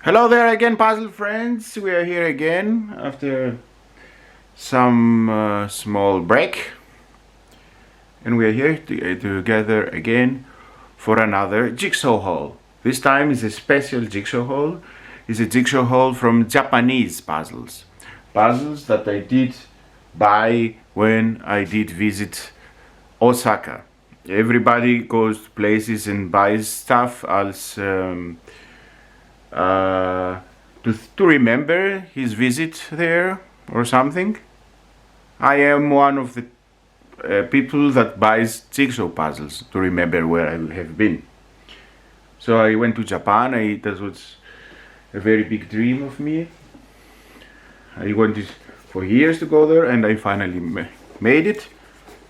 Hello there again, puzzle friends. We are here again after some small break, and we are here together again for another jigsaw haul. This time is a special jigsaw haul. It's a jigsaw haul from Japanese puzzles that I did buy when I did visit Osaka. Everybody goes to places and buys stuff as to remember his visit there or something. I am one of the people that buys jigsaw puzzles to remember where I have been. So I went to Japan. That was a very big dream of me. I wanted for years to go there, and I finally made it.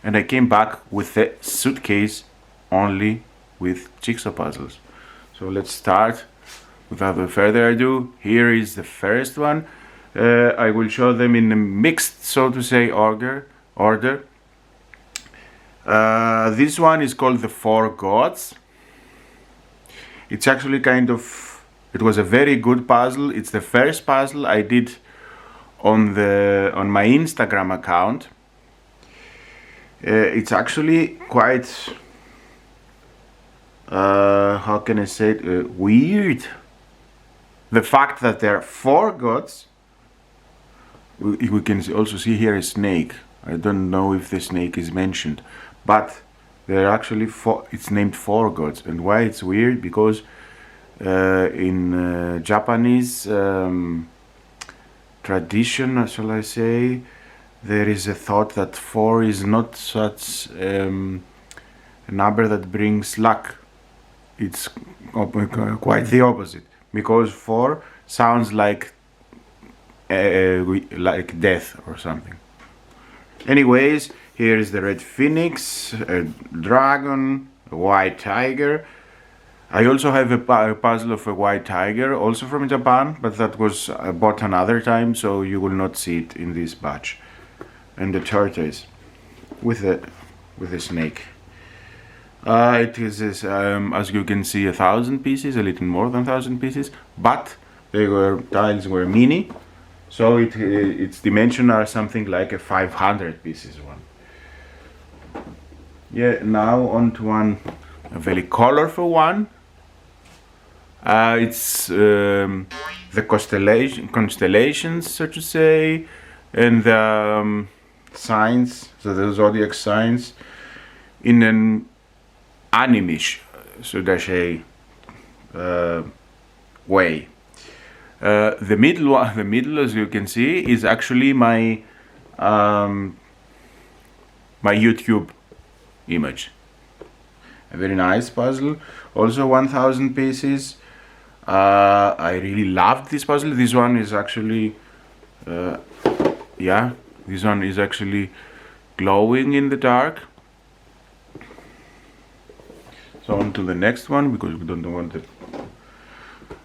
And I came back with a suitcase only with jigsaw puzzles. So let's start. Without further ado, here is the first one. I will show them in a mixed, so to say, order. This one is called the Four Gods. It's actually it was a very good puzzle. It's the first puzzle I did on my Instagram account. It's actually quite, how can I say it, weird. The fact that there are four gods. We can also see here a snake. I don't know if the snake is mentioned, but there are actually four. It's named Four Gods. And why it's weird? Because in Japanese tradition, shall I say, there is a thought that four is not such a number that brings luck. It's quite the opposite. Because four sounds like death or something. Anyways, here is the red phoenix, a dragon, a white tiger. I also have a puzzle of a white tiger, also from Japan, but that was bought another time, so you will not see it in this batch. And the tortoise with a snake. It is, as you can see, 1,000 pieces, a little more than 1,000 pieces, but tiles were mini, so its dimension are something like a 500 pieces one. Yeah, now on to a very colorful one. It's the constellations, so to say, and the signs, so the zodiac signs, in an animish, should I say, way. The middle, as you can see, is actually my YouTube image. A very nice puzzle, also 1,000 pieces. I really loved this puzzle. This one is actually, this one is actually glowing in the dark. So on to the next one, because we don't want it.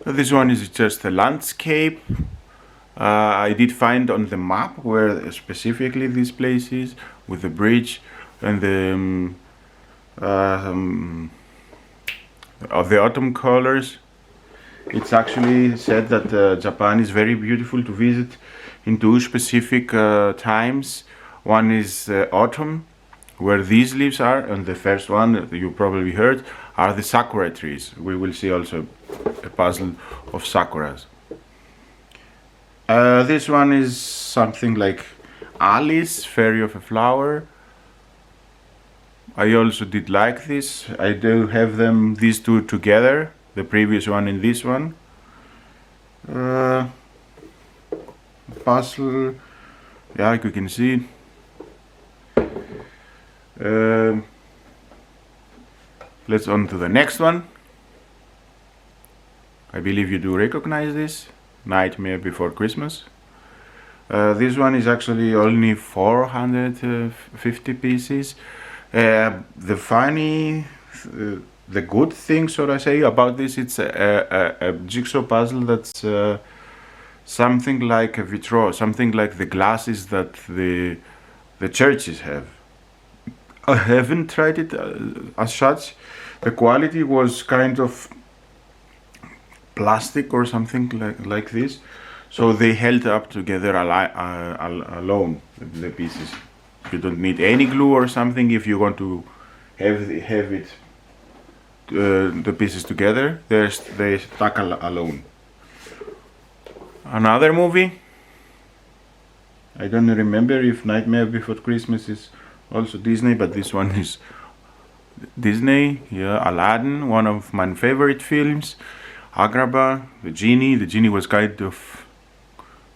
This one is just a landscape. I did find on the map where specifically this place is, with the bridge and the of the autumn colors. It's actually said that Japan is very beautiful to visit in two specific times. One is autumn, where these leaves are, and the first one that you probably heard are the Sakura trees. We will see also a puzzle of Sakuras. This one is something like Alice, Fairy of a Flower. I also did like this. I do have these two together, the previous one and this one. Puzzle, yeah, you can see. Let's on to the next one. I believe you do recognize this, Nightmare Before Christmas. This one is actually only 450 pieces. The good thing, so I say, about this, it's a jigsaw puzzle that's something like a vitraux, something like the glasses that the churches have. I haven't tried it as such. The quality was kind of plastic or something like this. So they held up together alone, the pieces. You don't need any glue or something if you want to have it the pieces together. They stuck alone. Another movie, I don't remember if Nightmare Before Christmas is also Disney, but this one is Disney. Yeah, Aladdin, one of my favorite films. Agrabah, the genie was kind of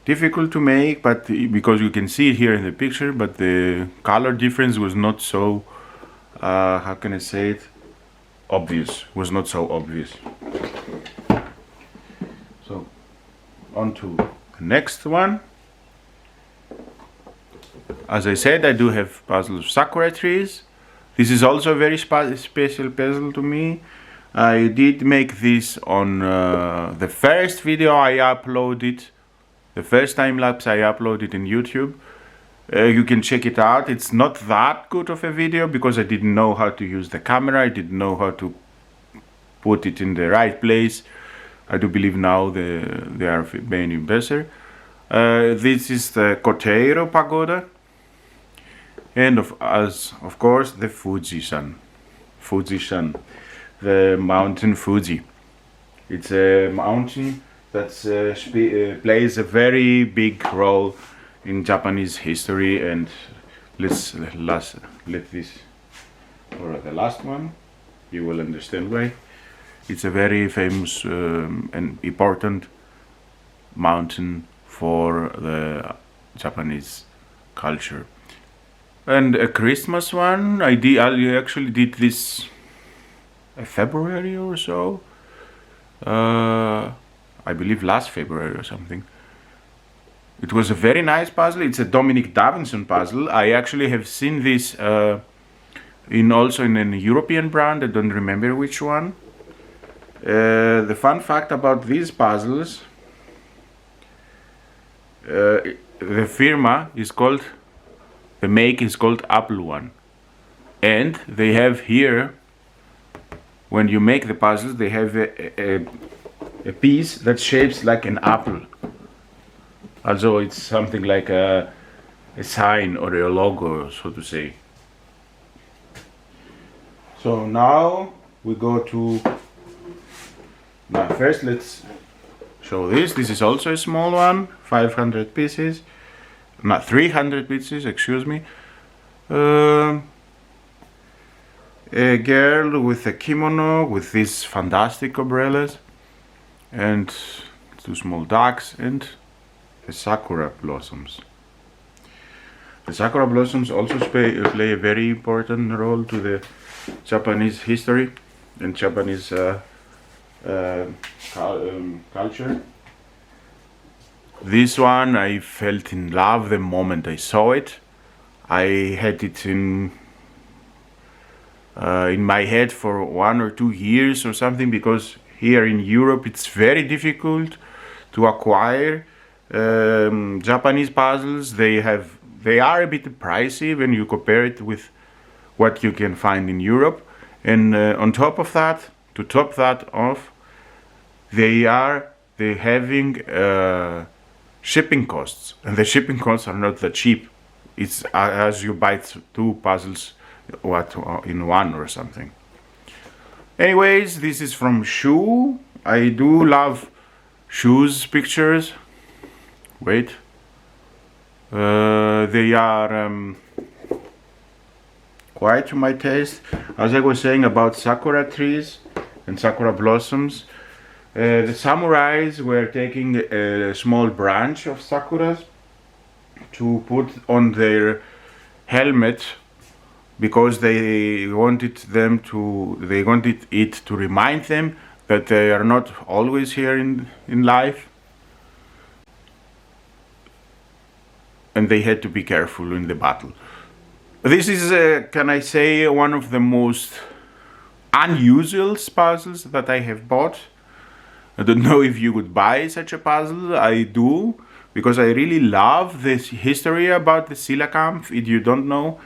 difficult to make, but because you can see it here in the picture, but the color difference was not so how can I say it, obvious. Was not so obvious. So on to the next one. As I said, I do have puzzles of Sakura trees. This is also a very special puzzle to me. I did make this on the first video I uploaded, the first time lapse I uploaded in YouTube. You can check it out. It's not that good of a video because I didn't know how to use the camera. I didn't know how to put it in the right place. I do believe now they are many better. This is the Koteiro Pagoda. And of course the Fuji-san, the mountain Fuji. It's a mountain that plays a very big role in Japanese history, and let this for the last one. You will understand why. It's a very famous and important mountain for the Japanese culture. And a Christmas one, I actually did this February or so. I believe last February or something. It was a very nice puzzle. It's a Dominic Davidson puzzle. I actually have seen this also in a European brand. I don't remember which one. The fun fact about these puzzles, the firma is called, the make is called Appleone, and they have here, when you make the puzzles, they have a piece that shapes like an apple. Also it's something like a sign or a logo, so to say. So now we go to, now first let's show this. This is also a small one, 500 pieces. Not 300 pieces, excuse me. A girl with a kimono with these fantastic umbrellas, and two small ducks, and the sakura blossoms. The sakura blossoms also play a very important role to the Japanese history and Japanese culture. This one I felt in love the moment I saw it. I had it in my head for 1 or 2 years or something, because here in Europe it's very difficult to acquire Japanese puzzles. They are a bit pricey when you compare it with what you can find in Europe, and on top of that, to top that off, they having shipping costs, and the shipping costs are not that cheap. It's as you buy 2 puzzles in one or something. Anyways, this is from Shoe. I do love Shoe's pictures. Wait, they are quite to my taste. As I was saying about sakura trees and sakura blossoms, the samurais were taking a small branch of sakuras to put on their helmet, because they wanted it to remind them that they are not always here in life, and they had to be careful in the battle. This is, can I say, one of the most unusual puzzles that I have bought. I don't know if you would buy such a puzzle. I do, because I really love this history about the Coelacanth. If you don't know,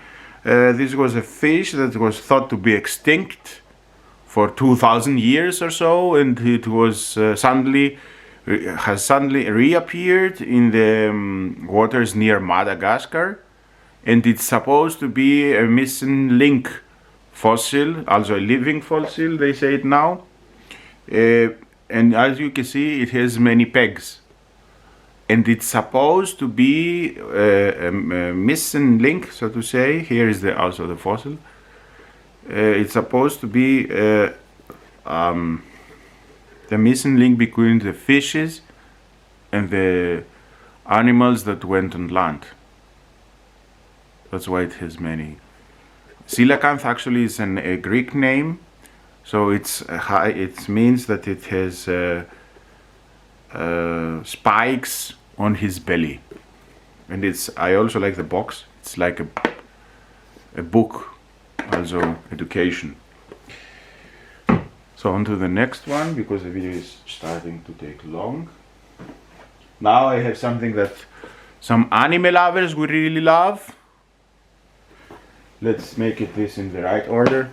this was a fish that was thought to be extinct for 2,000 years or so, and it was suddenly reappeared in the waters near Madagascar, and it's supposed to be a missing link fossil, also a living fossil, they say it now. And as you can see, it has many pegs, and it's supposed to be a missing link, so to say. Here is also the fossil. It's supposed to be the missing link between the fishes and the animals that went on land. That's why it has many. Coelacanth actually is a Greek name, so it means that it has spikes on his belly, and I also like the box. It's like a book, also education. So on to the next one, because the video is starting to take long. Now I have something that some anime lovers will really love. Let's make this in the right order.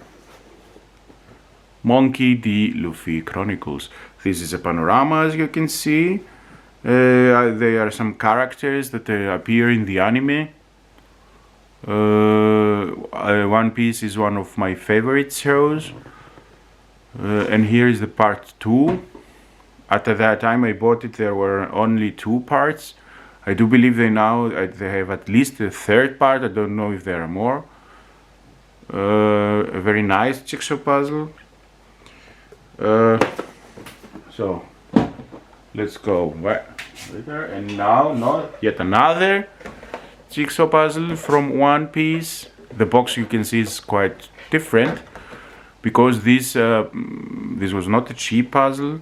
Monkey D. Luffy Chronicles. This is a panorama, as you can see. There are some characters that appear in the anime. One Piece is one of my favorite shows. And here is the part 2. At that time I bought it, there were only 2 parts. I do believe they have at least a 3rd part. I don't know if there are more. A very nice jigsaw puzzle. So let's go later. And now yet another jigsaw puzzle from One Piece. The box, you can see, is quite different, because this was not a cheap puzzle.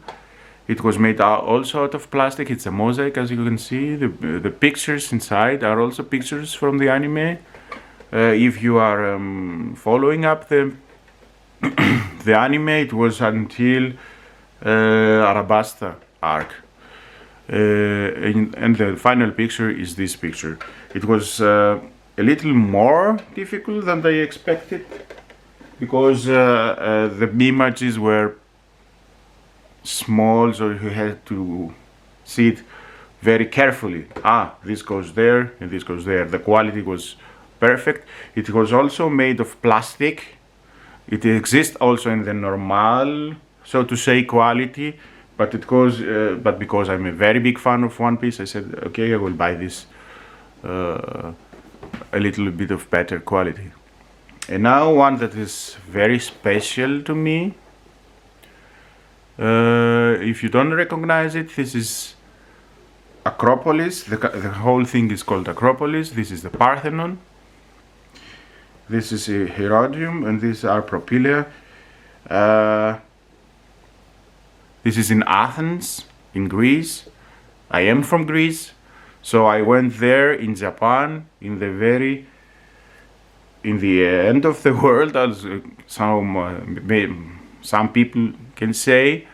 It was made also out of plastic. It's a mosaic, as you can see. The pictures inside are also pictures from the anime. If you are following up the the anime, it was until Arabasta arc, and the final picture is this picture. It was a little more difficult than I expected, because the images were small, so you had to see it very carefully. This goes there and this goes there. The quality was perfect. It was also made of plastic. It exists also in the normal, so to say, quality, but because I'm a very big fan of One Piece, I said, okay, I will buy this a little bit of better quality. And now one that is very special to me. If you don't recognize it, this is Acropolis. The whole thing is called Acropolis. This is the Parthenon. This is a Herodium, and these are Propylaea. This is in Athens, in Greece. I am from Greece, so I went there in Japan, in the end of the world, as some people can say,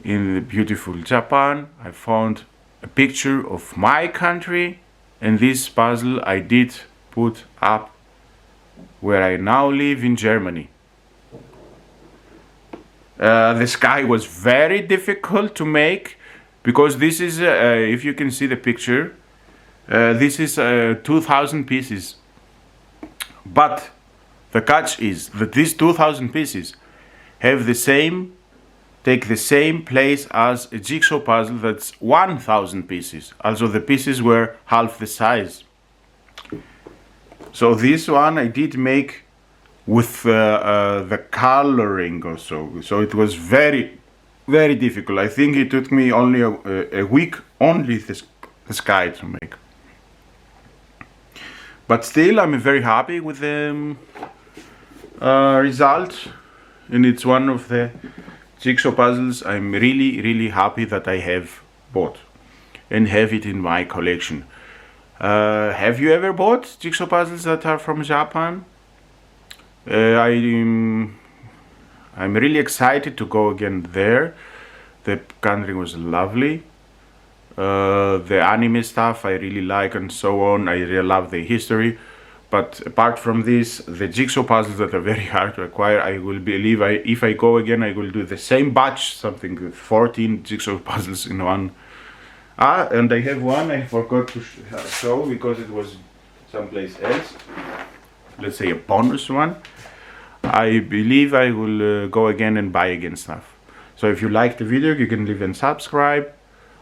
in the beautiful Japan. I found a picture of my country, and this puzzle I did put up where I now live in Germany. The sky was very difficult to make, because this is, if you can see the picture, this is 2,000 pieces. But the catch is that these 2,000 pieces have take the same place as a jigsaw puzzle that's 1,000 pieces. Also the pieces were half the size. So this one I did make with the coloring also. So it was very, very difficult. I think it took me only a week only the sky to make. But still, I'm very happy with the result, and it's one of the jigsaw puzzles I'm really, really happy that I have bought and have it in my collection. Have you ever bought jigsaw puzzles that are from Japan? I'm really excited to go again there. The country was lovely. The anime stuff I really like and so on. I really love the history. But apart from this, the jigsaw puzzles that are very hard to acquire, I will believe if I go again, I will do the same batch, something with 14 jigsaw puzzles in one. And I have one I forgot to show because it was someplace else. Let's say a bonus one. I believe I will go again and buy again stuff. So if you like the video, you can leave and subscribe,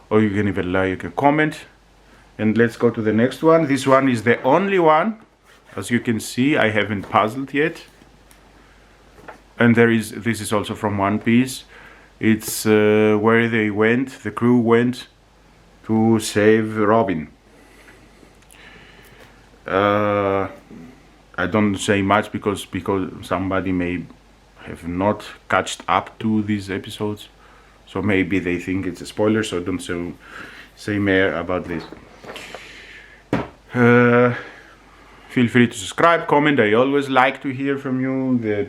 or you can even like a comment. And let's go to the next one. This one is the only one. As you can see, I haven't puzzled yet. And this is also from One Piece. It's where they went, the crew went to save Robin. I don't say much because somebody may have not catched up to these episodes. So maybe they think it's a spoiler, so don't say more about this. Feel free to subscribe, comment. I always like to hear from you. The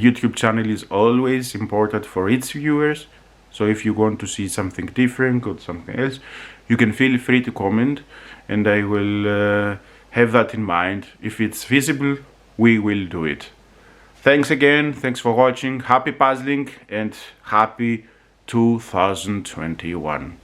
YouTube channel is always important for its viewers. So if you want to see something different or something else, you can feel free to comment, and I will have that in mind. If it's feasible, we will do it. Thanks again. Thanks for watching. Happy puzzling and happy 2021.